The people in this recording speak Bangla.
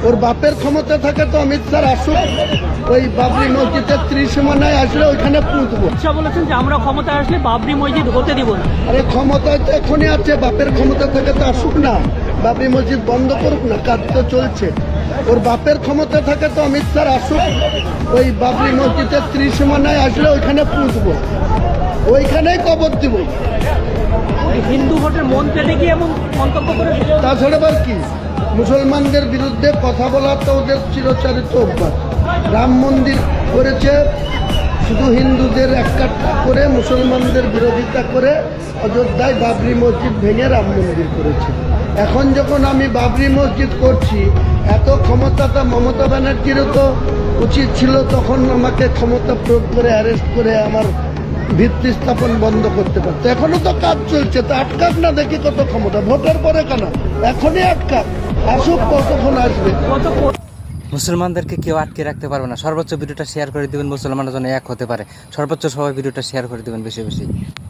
ওর বাপের ক্ষমতা থাকে তো অমিত স্যার আসুক, ওই বাবরি মসজিদের ত্রিসীমানায় আসলে ওইখানে পুঁতবো। বলেছেন যে আমরা ক্ষমতায় আসলে বাবরি মসজিদ হতে দিব না। আরে ক্ষমতায় তো এখনই আছে, বাপের ক্ষমতা থাকে তো আসুক না, বাবরি মসজিদ বন্ধ করুক না, কাজ তো চলছে। ওর বাপের ক্ষমতা থাকে তো অমিত স্যার আসুক, ওই বাবরি মসজিদের ত্রিসীমানায় আসলে ওইখানে পুঁতবো, ওইখানেই কবর দিব। হিন্দু ভোটের মন পেতে কি এমন মন্তব্য করে? তাছাড়া আবার কি, মুসলমানদের বিরুদ্ধে কথা বলা তো ওদের চিরচারিত অভ্যাস। রাম মন্দির করেছে, শুধু হিন্দুদের এককাট্টা করে মুসলমানদের বিরোধিতা করে অযোধ্যায় বাবরি মসজিদ ভেঙে রাম মন্দির করেছে। এখন যখন আমি বাবরি মসজিদ করছি, এত ক্ষমতাটা মমতা ব্যানার্জিরও তো উচিত ছিল তখন আমাকে ক্ষমতা প্রয়োগ করে অ্যারেস্ট করে আমার ভিত্তি স্থাপন বন্ধ করতে পারতো। এখনো তো কাজ চলছে, তো আটকাক না, দেখি কত ক্ষমতা। ভোটের পরে কেন, এখনই আটকাক, আসুক, কতক্ষণ আসবে। মুসলমানদেরকে কেউ আটকে রাখতে পারবে না। সর্বোচ্চ ভিডিওটা শেয়ার করে দিবেন, মুসলমানরা যেন এক হতে পারে। সর্বোচ্চ সবাই ভিডিওটা শেয়ার করে দিবেন বেশি বেশি।